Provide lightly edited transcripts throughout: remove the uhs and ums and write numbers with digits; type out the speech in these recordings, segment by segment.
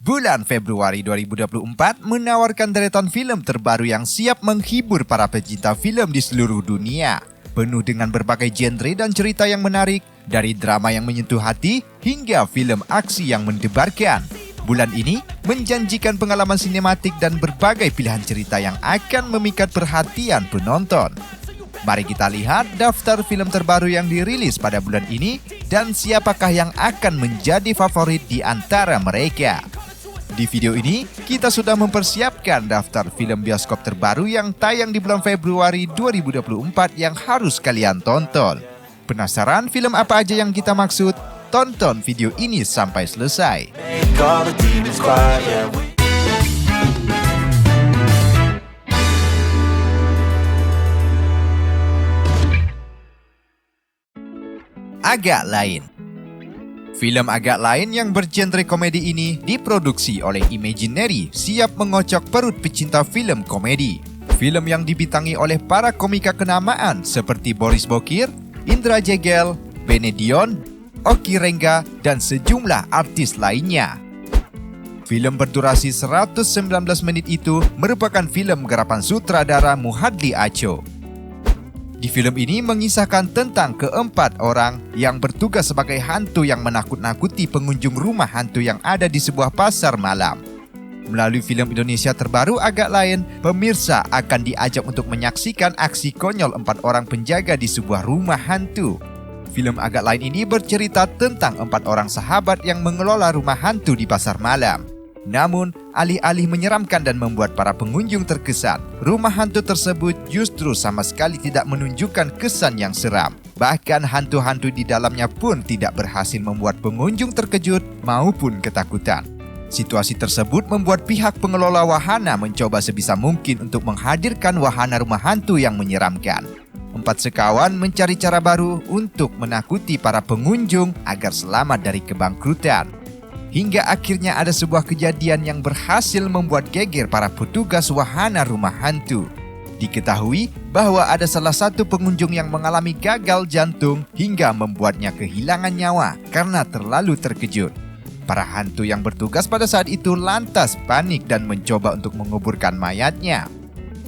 Bulan Februari 2024 menawarkan deretan filem terbaru yang siap menghibur para pecinta filem di seluruh dunia. Penuh dengan berbagai genre dan cerita yang menarik, dari drama yang menyentuh hati hingga filem aksi yang mendebarkan. Bulan ini menjanjikan pengalaman sinematik dan berbagai pilihan cerita yang akan memikat perhatian penonton. Mari kita lihat daftar film terbaru yang dirilis pada bulan ini dan siapakah yang akan menjadi favorit di antara mereka. Di video ini, kita sudah mempersiapkan daftar film bioskop terbaru yang tayang di bulan Februari 2024 yang harus kalian tonton. Penasaran film apa aja yang kita maksud? Tonton video ini sampai selesai. Agak lain. Film agak lain yang bergenre komedi ini diproduksi oleh Imaginary, siap mengocok perut pecinta film komedi. Film yang dibintangi oleh para komika kenamaan seperti Boris Bokir, Indra Jegel, Benedion, Oki Rengga, dan sejumlah artis lainnya. Film berdurasi 119 menit itu merupakan film garapan sutradara Muhadli Aco. Di film ini mengisahkan tentang keempat orang yang bertugas sebagai hantu yang menakut-nakuti pengunjung rumah hantu yang ada di sebuah pasar malam. Melalui film Indonesia terbaru Agak Lain, pemirsa akan diajak untuk menyaksikan aksi konyol empat orang penjaga di sebuah rumah hantu. Film Agak Lain ini bercerita tentang empat orang sahabat yang mengelola rumah hantu di pasar malam. Namun, alih-alih menyeramkan dan membuat para pengunjung terkesan, rumah hantu tersebut justru sama sekali tidak menunjukkan kesan yang seram. Bahkan hantu-hantu di dalamnya pun tidak berhasil membuat pengunjung terkejut maupun ketakutan. Situasi tersebut membuat pihak pengelola wahana mencoba sebisa mungkin untuk menghadirkan wahana rumah hantu yang menyeramkan. Empat sekawan mencari cara baru untuk menakuti para pengunjung agar selamat dari kebangkrutan. Hingga akhirnya ada sebuah kejadian yang berhasil membuat geger para petugas wahana rumah hantu. Diketahui bahwa ada salah satu pengunjung yang mengalami gagal jantung hingga membuatnya kehilangan nyawa karena terlalu terkejut. Para hantu yang bertugas pada saat itu lantas panik dan mencoba untuk menguburkan mayatnya.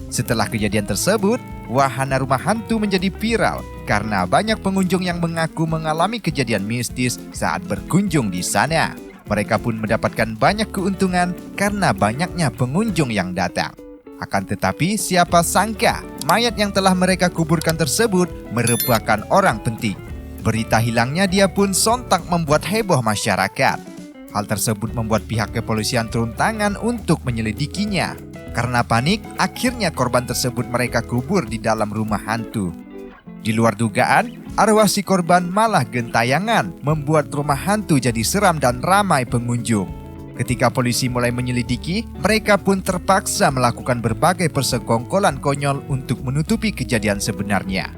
Setelah kejadian tersebut, wahana rumah hantu menjadi viral karena banyak pengunjung yang mengaku mengalami kejadian mistis saat berkunjung di sana. Mereka pun mendapatkan banyak keuntungan karena banyaknya pengunjung yang datang. Akan tetapi, siapa sangka mayat yang telah mereka kuburkan tersebut merupakan orang penting. Berita hilangnya dia pun sontak membuat heboh masyarakat. Hal tersebut membuat pihak kepolisian turun tangan untuk menyelidikinya. Karena panik, akhirnya korban tersebut mereka kubur di dalam rumah hantu. Di luar dugaan, arwah si korban malah gentayangan, membuat rumah hantu jadi seram dan ramai pengunjung. Ketika polisi mulai menyelidiki, mereka pun terpaksa melakukan berbagai persekongkolan konyol untuk menutupi kejadian sebenarnya.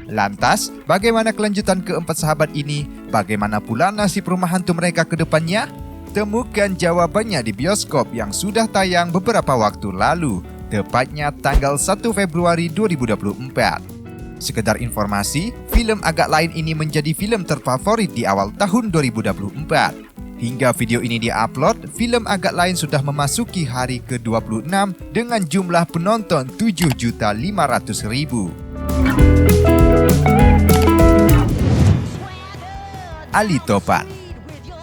Lantas, bagaimana kelanjutan keempat sahabat ini? Bagaimana pula nasib rumah hantu mereka ke depannya? Temukan jawabannya di bioskop yang sudah tayang beberapa waktu lalu, tepatnya tanggal 1 Februari 2024. Sekedar informasi, film Agak Lain ini menjadi film terfavorit di awal tahun 2024. Hingga video ini diupload, film Agak Lain sudah memasuki hari ke-26 dengan jumlah penonton 7.500.000. Ali Topan.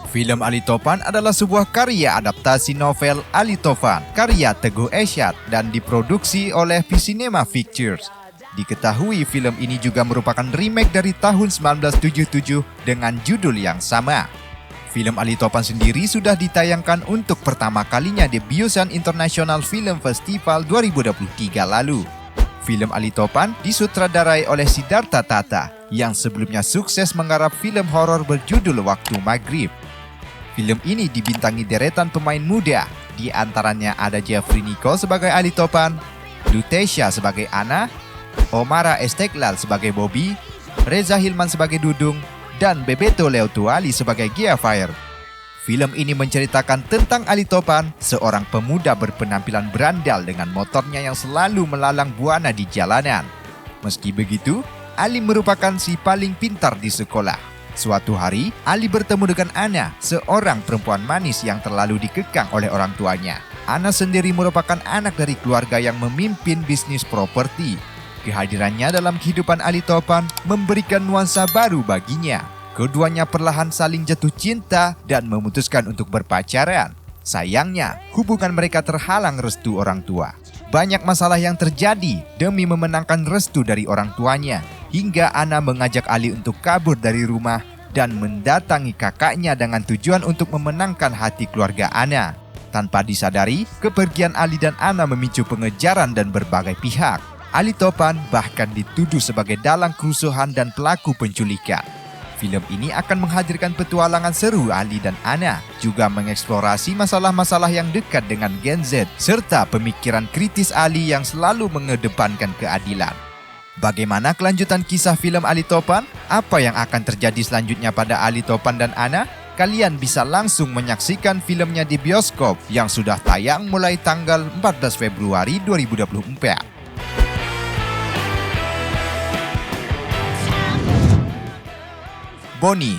Film Ali Topan adalah sebuah karya adaptasi novel Ali Topan, karya Teguh Esyad dan diproduksi oleh P-Cinema Pictures. Diketahui film ini juga merupakan remake dari tahun 1977 dengan judul yang sama. Film Ali Topan sendiri sudah ditayangkan untuk pertama kalinya di Busan International Film Festival 2023 lalu. Film Ali Topan disutradarai oleh Siddhartha Tata yang sebelumnya sukses menggarap film horor berjudul Waktu Maghrib. Film ini dibintangi deretan pemain muda, di antaranya ada Jeffrey Nicole sebagai Ali Topan, Lutetia sebagai Anna, Omara Esteklal sebagai Bobby, Reza Hilman sebagai Dudung, dan Bebeto Leotuali sebagai Giafair. Film ini menceritakan tentang Ali Topan, seorang pemuda berpenampilan berandal dengan motornya yang selalu melalang buana di jalanan. Meski begitu, Ali merupakan si paling pintar di sekolah. Suatu hari, Ali bertemu dengan Ana, seorang perempuan manis yang terlalu dikekang oleh orang tuanya. Ana sendiri merupakan anak dari keluarga yang memimpin bisnis properti. Kehadirannya dalam kehidupan Ali Topan memberikan nuansa baru baginya. Keduanya perlahan saling jatuh cinta dan memutuskan untuk berpacaran. Sayangnya, hubungan mereka terhalang restu orang tua. Banyak masalah yang terjadi demi memenangkan restu dari orang tuanya, hingga Ana mengajak Ali untuk kabur dari rumah dan mendatangi kakaknya dengan tujuan untuk memenangkan hati keluarga Ana. Tanpa disadari, kepergian Ali dan Ana memicu pengejaran dan berbagai pihak. Ali Topan bahkan dituduh sebagai dalang kerusuhan dan pelaku penculikan. Film ini akan menghadirkan petualangan seru Ali dan Ana, juga mengeksplorasi masalah-masalah yang dekat dengan Gen Z, serta pemikiran kritis Ali yang selalu mengedepankan keadilan. Bagaimana kelanjutan kisah film Ali Topan? Apa yang akan terjadi selanjutnya pada Ali Topan dan Ana? Kalian bisa langsung menyaksikan filmnya di bioskop yang sudah tayang mulai tanggal 14 Februari 2024. Boni.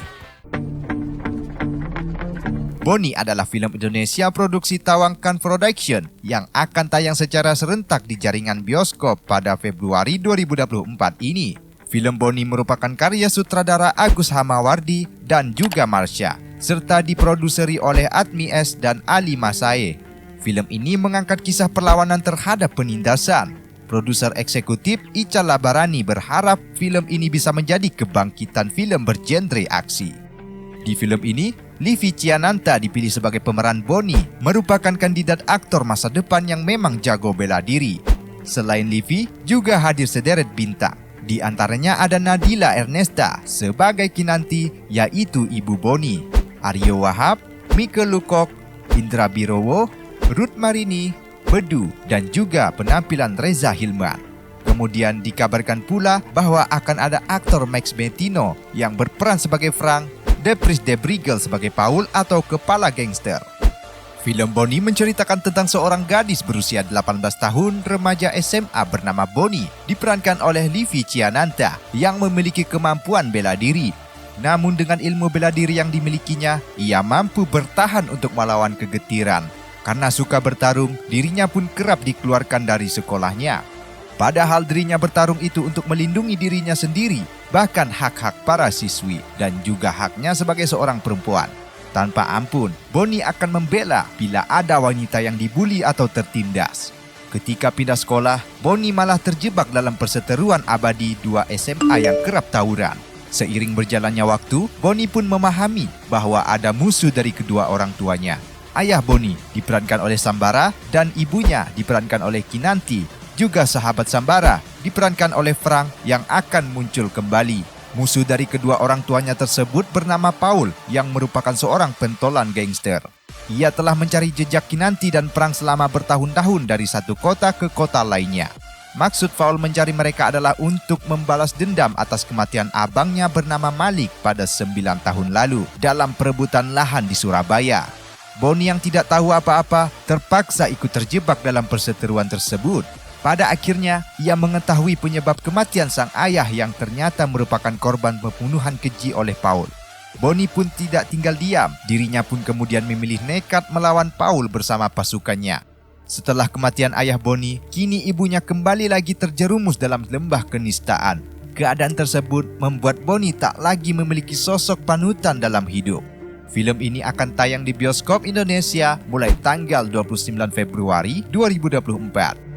Boni adalah film Indonesia produksi Tawangkan Production yang akan tayang secara serentak di jaringan bioskop pada Februari 2024 ini. Film Boni merupakan karya sutradara Agus Hamawardi dan juga Marsha, serta diproduseri oleh Admi S dan Ali Masae. Film ini mengangkat kisah perlawanan terhadap penindasan. Produser eksekutif Ica Labarani berharap film ini bisa menjadi kebangkitan film bergenre aksi. Di film ini, Livi Ciananta dipilih sebagai pemeran Boni, merupakan kandidat aktor masa depan yang memang jago bela diri. Selain Livi, juga hadir sederet bintang. Di antaranya ada Nadila Ernesta sebagai Kinanti, yaitu Ibu Boni, Aryo Wahab, Mike Lukok, Indra Birowo, Ruth Marini, Bedu, dan juga penampilan Reza Hilman. Kemudian dikabarkan pula bahwa akan ada aktor Max Bettino yang berperan sebagai Frank, Depris Debrigel sebagai Paul atau kepala gangster. Film Boni menceritakan tentang seorang gadis berusia 18 tahun remaja SMA bernama Boni, diperankan oleh Livi Ciananta yang memiliki kemampuan bela diri. Namun dengan ilmu bela diri yang dimilikinya, ia mampu bertahan untuk melawan kegetiran. Karena suka bertarung, dirinya pun kerap dikeluarkan dari sekolahnya. Padahal dirinya bertarung itu untuk melindungi dirinya sendiri, bahkan hak-hak para siswi, dan juga haknya sebagai seorang perempuan. Tanpa ampun, Boni akan membela bila ada wanita yang dibuli atau tertindas. Ketika pindah sekolah, Boni malah terjebak dalam perseteruan abadi dua SMA yang kerap tawuran. Seiring berjalannya waktu, Boni pun memahami bahwa ada musuh dari kedua orang tuanya. Ayah Boni diperankan oleh Sambara dan ibunya diperankan oleh Kinanti. Juga sahabat Sambara diperankan oleh Frank yang akan muncul kembali. Musuh dari kedua orang tuanya tersebut bernama Paul yang merupakan seorang pentolan gangster. Ia telah mencari jejak Kinanti dan Frank selama bertahun-tahun dari satu kota ke kota lainnya. Maksud Paul mencari mereka adalah untuk membalas dendam atas kematian abangnya bernama Malik pada 9 tahun lalu dalam perebutan lahan di Surabaya. Boni yang tidak tahu apa-apa terpaksa ikut terjebak dalam perseteruan tersebut. Pada akhirnya, ia mengetahui penyebab kematian sang ayah yang ternyata merupakan korban pembunuhan keji oleh Paul. Boni pun tidak tinggal diam, dirinya pun kemudian memilih nekat melawan Paul bersama pasukannya. Setelah kematian ayah Boni, kini ibunya kembali lagi terjerumus dalam lembah kenistaan. Keadaan tersebut membuat Boni tak lagi memiliki sosok panutan dalam hidup. Film ini akan tayang di bioskop Indonesia mulai tanggal 29 Februari 2024.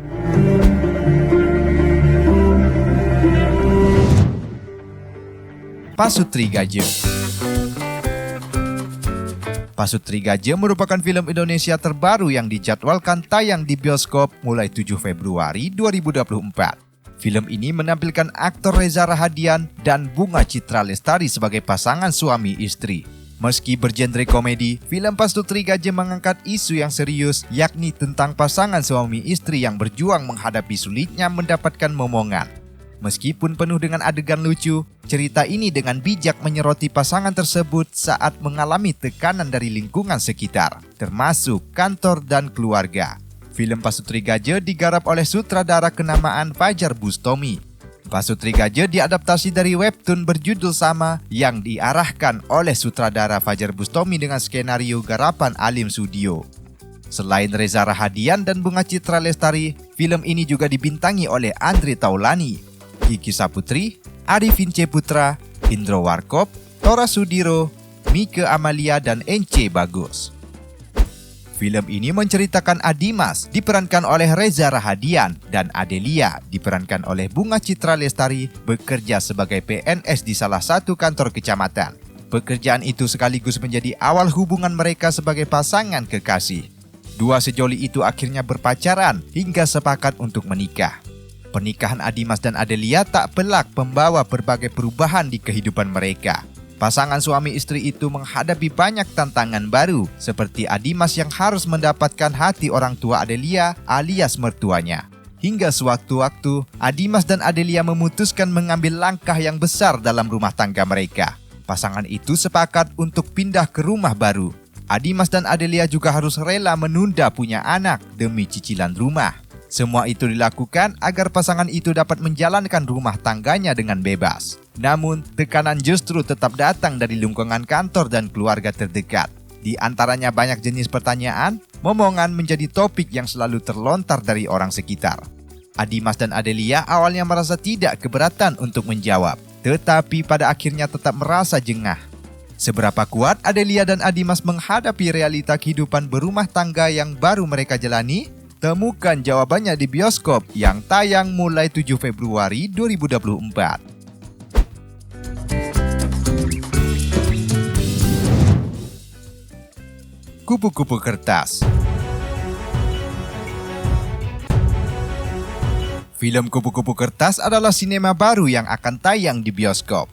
Pasutri Gajah. Pasutri Gajah merupakan film Indonesia terbaru yang dijadwalkan tayang di bioskop mulai 7 Februari 2024. Film ini menampilkan aktor Reza Rahadian dan Bunga Citra Lestari sebagai pasangan suami istri. Meski bergenre komedi, film Pasutri Gajah mengangkat isu yang serius, yakni tentang pasangan suami istri yang berjuang menghadapi sulitnya mendapatkan momongan. Meskipun penuh dengan adegan lucu, cerita ini dengan bijak menyoroti pasangan tersebut saat mengalami tekanan dari lingkungan sekitar, termasuk kantor dan keluarga. Film Pasutri Gajah digarap oleh sutradara kenamaan Fajar Bustomi. Pasutri Gajah diadaptasi dari webtoon berjudul sama yang diarahkan oleh sutradara Fajar Bustomi dengan skenario garapan Alim Studio. Selain Reza Rahadian dan Bunga Citra Lestari, film ini juga dibintangi oleh Andre Taulani, Kiki Saputri, Arifin C. Putra, Indro Warkop, Tora Sudiro, Mike Amalia, dan Ence Bagus. Film ini menceritakan Adimas diperankan oleh Reza Rahadian dan Adelia diperankan oleh Bunga Citra Lestari bekerja sebagai PNS di salah satu kantor kecamatan. Pekerjaan itu sekaligus menjadi awal hubungan mereka sebagai pasangan kekasih. Dua sejoli itu akhirnya berpacaran hingga sepakat untuk menikah. Pernikahan Adimas dan Adelia tak pelak membawa berbagai perubahan di kehidupan mereka. Pasangan suami istri itu menghadapi banyak tantangan baru, seperti Adimas yang harus mendapatkan hati orang tua Adelia alias mertuanya. Hingga sewaktu-waktu, Adimas dan Adelia memutuskan mengambil langkah yang besar dalam rumah tangga mereka. Pasangan itu sepakat untuk pindah ke rumah baru. Adimas dan Adelia juga harus rela menunda punya anak demi cicilan rumah. Semua itu dilakukan agar pasangan itu dapat menjalankan rumah tangganya dengan bebas. Namun, tekanan justru tetap datang dari lingkungan kantor dan keluarga terdekat. Di antaranya banyak jenis pertanyaan, momongan menjadi topik yang selalu terlontar dari orang sekitar. Adimas dan Adelia awalnya merasa tidak keberatan untuk menjawab, tetapi pada akhirnya tetap merasa jengah. Seberapa kuat Adelia dan Adimas menghadapi realita kehidupan berumah tangga yang baru mereka jalani? Temukan jawabannya di bioskop yang tayang mulai 7 Februari 2024. Kupu-kupu Kertas. Film Kupu-kupu Kertas adalah sinema baru yang akan tayang di bioskop.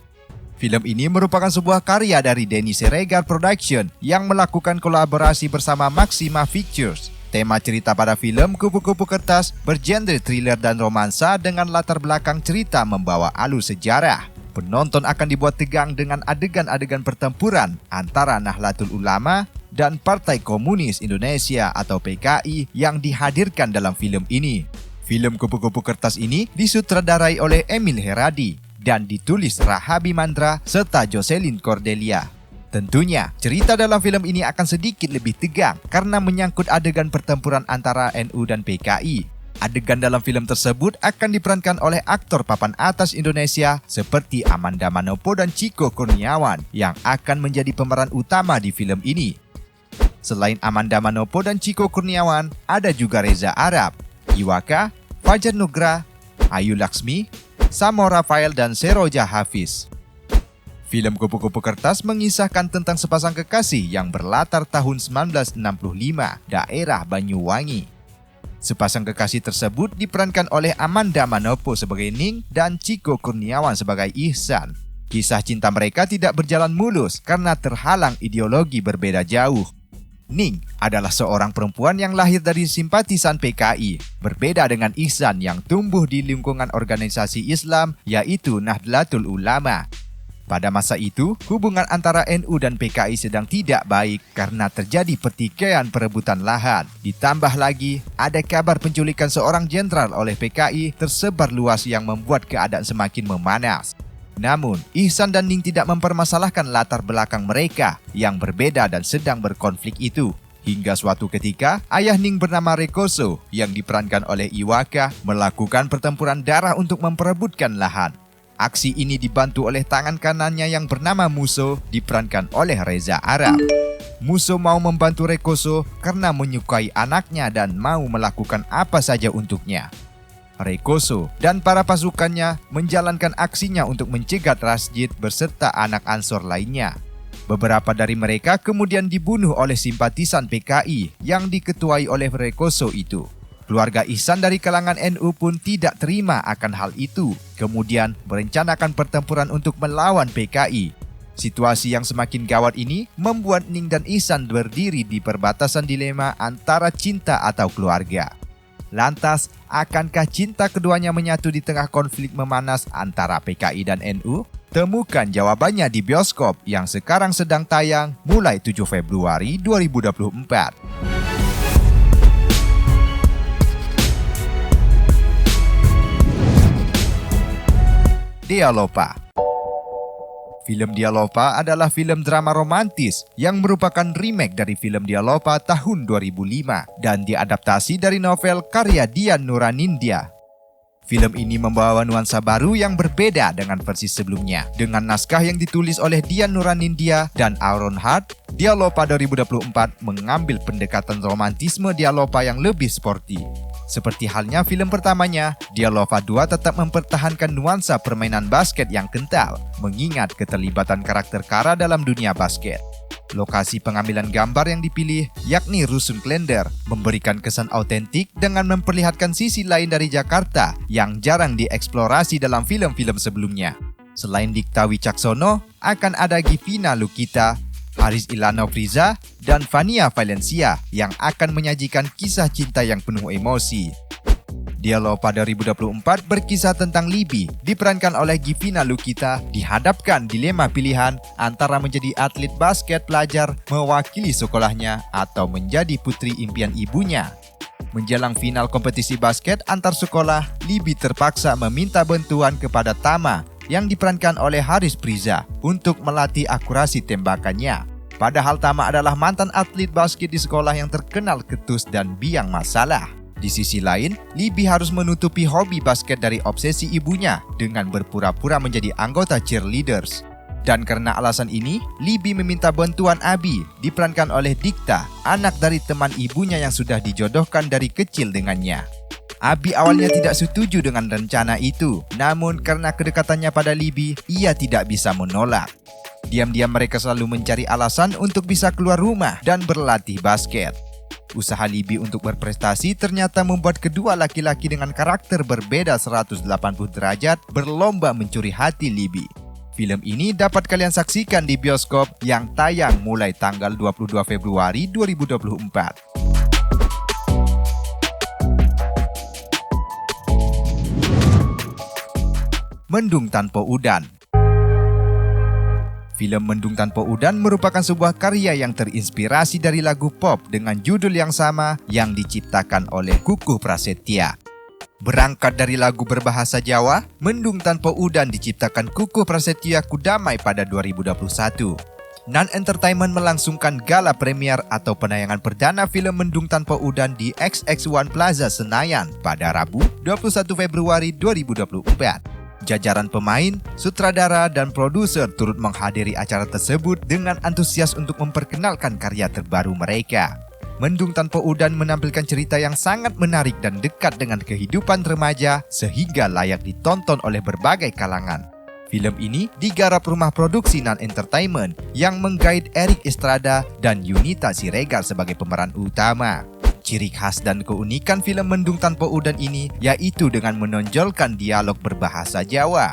Film ini merupakan sebuah karya dari Denny Siregar Production yang melakukan kolaborasi bersama Maxima Pictures. Tema cerita pada film Kupu-kupu Kertas bergenre thriller dan romansa dengan latar belakang cerita membawa alur sejarah. Penonton akan dibuat tegang dengan adegan-adegan pertempuran antara Nahdlatul Ulama dan Partai Komunis Indonesia atau PKI yang dihadirkan dalam film ini. Film Kupu-kupu Kertas ini disutradarai oleh Emil Heradi dan ditulis Rahabi Mandra serta Jocelyn Cordelia. Tentunya, cerita dalam film ini akan sedikit lebih tegang karena menyangkut adegan pertempuran antara NU dan PKI. Adegan dalam film tersebut akan diperankan oleh aktor papan atas Indonesia seperti Amanda Manopo dan Chico Kurniawan yang akan menjadi pemeran utama di film ini. Selain Amanda Manopo dan Chico Kurniawan, ada juga Reza Arab, Iwaka, Fajar Nugra, Ayu Laksmi, Samo Rafael, dan Seroja Hafiz. Film Kupu-kupu Kertas mengisahkan tentang sepasang kekasih yang berlatar tahun 1965, daerah Banyuwangi. Sepasang kekasih tersebut diperankan oleh Amanda Manopo sebagai Ning dan Chico Kurniawan sebagai Ihsan. Kisah cinta mereka tidak berjalan mulus karena terhalang ideologi berbeda jauh. Ning adalah seorang perempuan yang lahir dari simpatisan PKI, berbeda dengan Ihsan yang tumbuh di lingkungan organisasi Islam yaitu Nahdlatul Ulama. Pada masa itu, hubungan antara NU dan PKI sedang tidak baik karena terjadi pertikaian perebutan lahan. Ditambah lagi, ada kabar penculikan seorang jenderal oleh PKI tersebar luas yang membuat keadaan semakin memanas. Namun, Ihsan dan Ning tidak mempermasalahkan latar belakang mereka yang berbeda dan sedang berkonflik itu. Hingga suatu ketika, ayah Ning bernama Rekoso yang diperankan oleh Iwaka melakukan pertempuran darah untuk memperebutkan lahan. Aksi ini dibantu oleh tangan kanannya yang bernama Muso, diperankan oleh Reza Arab. Muso mau membantu Rekoso karena menyukai anaknya dan mau melakukan apa saja untuknya. Rekoso dan para pasukannya menjalankan aksinya untuk mencegat Rasjid beserta anak Ansor lainnya. Beberapa dari mereka kemudian dibunuh oleh simpatisan PKI yang diketuai oleh Rekoso itu. Keluarga Ihsan dari kalangan NU pun tidak terima akan hal itu, kemudian merencanakan pertempuran untuk melawan PKI. Situasi yang semakin gawat ini membuat Ning dan Ihsan berdiri di perbatasan dilema antara cinta atau keluarga. Lantas, akankah cinta keduanya menyatu di tengah konflik memanas antara PKI dan NU? Temukan jawabannya di bioskop yang sekarang sedang tayang mulai 7 Februari 2024. Dia Lopa. Film Dia Lopa adalah film drama romantis yang merupakan remake dari film Dia Lopa tahun 2005 dan diadaptasi dari novel karya Dian Nuranindya. Film ini membawa nuansa baru yang berbeda dengan versi sebelumnya. Dengan naskah yang ditulis oleh Dian Nuranindya dan Aaron Hart, Dia Lopa 2024 mengambil pendekatan romantisme Dia Lopa yang lebih sporty. Seperti halnya film pertamanya, Dia Lopa 2 tetap mempertahankan nuansa permainan basket yang kental, mengingat keterlibatan karakter Kara dalam dunia basket. Lokasi pengambilan gambar yang dipilih, yakni Rusun Klender, memberikan kesan autentik dengan memperlihatkan sisi lain dari Jakarta yang jarang dieksplorasi dalam film-film sebelumnya. Selain Dikta Wicaksono, akan ada Givina Lukita, Haris Ilanov-Riza, dan Fania Valencia yang akan menyajikan kisah cinta yang penuh emosi. Dia Lopa 2024 berkisah tentang Libby, diperankan oleh Givina Lukita, dihadapkan dilema pilihan antara menjadi atlet basket pelajar mewakili sekolahnya atau menjadi putri impian ibunya. Menjelang final kompetisi basket antar sekolah, Libby terpaksa meminta bantuan kepada Tama yang diperankan oleh Haris Priza untuk melatih akurasi tembakannya. Padahal Tama adalah mantan atlet basket di sekolah yang terkenal ketus dan biang masalah. Di sisi lain, Libby harus menutupi hobi basket dari obsesi ibunya dengan berpura-pura menjadi anggota cheerleaders. Dan karena alasan ini, Libby meminta bantuan Abi, diperankan oleh Dikta, anak dari teman ibunya yang sudah dijodohkan dari kecil dengannya. Abi awalnya tidak setuju dengan rencana itu, namun karena kedekatannya pada Libby, ia tidak bisa menolak. Diam-diam mereka selalu mencari alasan untuk bisa keluar rumah dan berlatih basket. Usaha Libby untuk berprestasi ternyata membuat kedua laki-laki dengan karakter berbeda 180 derajat berlomba mencuri hati Libby. Film ini dapat kalian saksikan di bioskop yang tayang mulai tanggal 22 Februari 2024. Mendung Tanpa Udan. Film Mendung Tanpa Udan merupakan sebuah karya yang terinspirasi dari lagu pop dengan judul yang sama yang diciptakan oleh Kukuh Prasetya. Berangkat dari lagu berbahasa Jawa, Mendung Tanpa Udan diciptakan Kukuh Prasetya Kudamai pada 2021. Nan Entertainment melangsungkan gala premier atau penayangan perdana film Mendung Tanpa Udan di XX1 Plaza Senayan pada Rabu 21 Februari 2024. Jajaran pemain, sutradara, dan produser turut menghadiri acara tersebut dengan antusias untuk memperkenalkan karya terbaru mereka. Mendung Tanpa Udan menampilkan cerita yang sangat menarik dan dekat dengan kehidupan remaja sehingga layak ditonton oleh berbagai kalangan. Film ini digarap rumah produksi Nan Entertainment yang menggait Erik Estrada dan Yunita Siregar sebagai pemeran utama. Ciri khas dan keunikan film Mendung Tanpa Udan ini yaitu dengan menonjolkan dialog berbahasa Jawa.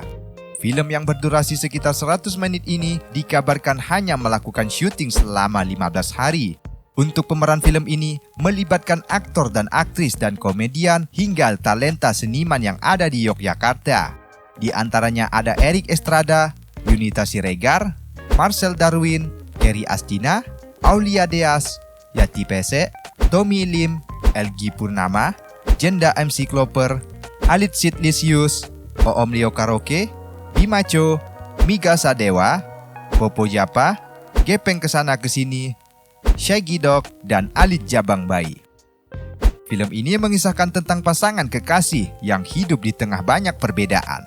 Film yang berdurasi sekitar 100 menit ini dikabarkan hanya melakukan syuting selama 15 hari. Untuk pemeran film ini melibatkan aktor dan aktris dan komedian hingga talenta seniman yang ada di Yogyakarta. Di antaranya ada Erik Estrada, Yunita Siregar, Marcel Darwin, Kerry Astina, Aulia Deas, Yati Pesek, Tommy Lim, Elgi Purnama, Jenda MC Kloper, Alit Sidlisius, Oom Leo Karaoke, Bimacho, Miga Sadewa, Popo Japa, Gepeng Kesana Kesini, Shaggy Dog, dan Alit Jabang Bayi. Film ini mengisahkan tentang pasangan kekasih yang hidup di tengah banyak perbedaan.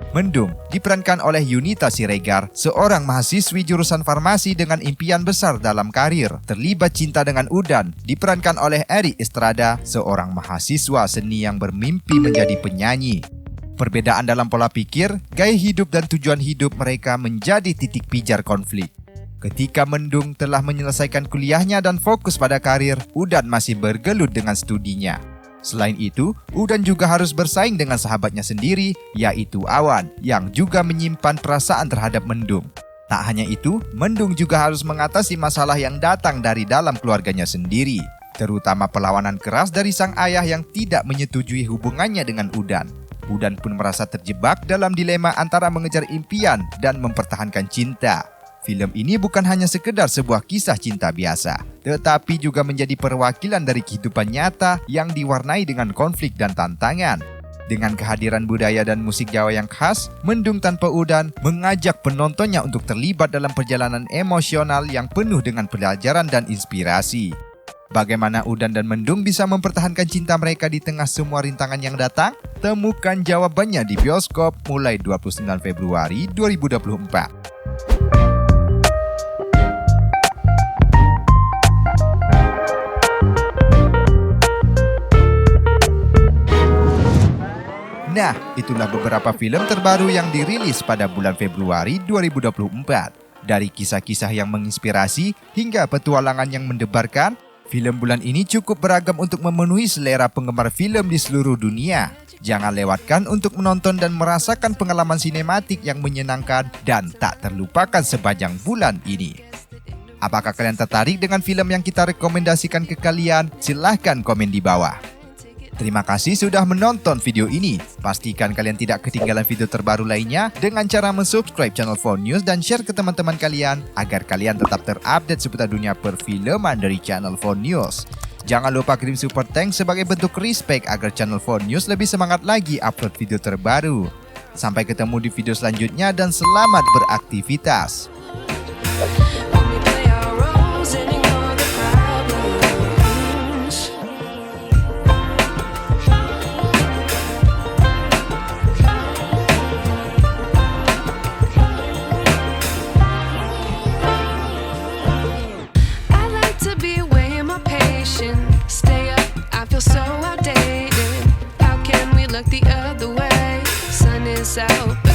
Mendung diperankan oleh Yunita Siregar, seorang mahasiswi jurusan farmasi dengan impian besar dalam karir. Terlibat cinta dengan Udan, diperankan oleh Erik Estrada, seorang mahasiswa seni yang bermimpi menjadi penyanyi. Perbedaan dalam pola pikir, gaya hidup dan tujuan hidup mereka menjadi titik pijar konflik. Ketika Mendung telah menyelesaikan kuliahnya dan fokus pada karir, Udan masih bergelut dengan studinya. Selain itu, Udan juga harus bersaing dengan sahabatnya sendiri, yaitu Awan, yang juga menyimpan perasaan terhadap Mendung. Tak hanya itu, Mendung juga harus mengatasi masalah yang datang dari dalam keluarganya sendiri, terutama perlawanan keras dari sang ayah yang tidak menyetujui hubungannya dengan Udan. Udan pun merasa terjebak dalam dilema antara mengejar impian dan mempertahankan cinta. Film ini bukan hanya sekedar sebuah kisah cinta biasa, tetapi juga menjadi perwakilan dari kehidupan nyata yang diwarnai dengan konflik dan tantangan. Dengan kehadiran budaya dan musik Jawa yang khas, Mendung Tanpa Udan mengajak penontonnya untuk terlibat dalam perjalanan emosional yang penuh dengan pelajaran dan inspirasi. Bagaimana Udan dan Mendung bisa mempertahankan cinta mereka di tengah semua rintangan yang datang? Temukan jawabannya di bioskop mulai 29 Februari 2024. Nah, itulah beberapa film terbaru yang dirilis pada bulan Februari 2024. Dari kisah-kisah yang menginspirasi hingga petualangan yang mendebarkan, film bulan ini cukup beragam untuk memenuhi selera penggemar film di seluruh dunia. Jangan lewatkan untuk menonton dan merasakan pengalaman sinematik yang menyenangkan dan tak terlupakan sepanjang bulan ini. Apakah kalian tertarik dengan film yang kita rekomendasikan ke kalian? Silahkan komen di bawah. Terima kasih sudah menonton video ini. Pastikan kalian tidak ketinggalan video terbaru lainnya dengan cara mensubscribe channel 4News dan share ke teman-teman kalian agar kalian tetap terupdate seputar dunia perfilman dari channel 4News. Jangan lupa kirim super thanks sebagai bentuk respect agar channel 4News lebih semangat lagi upload video terbaru. Sampai ketemu di video selanjutnya dan selamat beraktivitas. Stay up, I feel so outdated. How can we look the other way? Sun is out.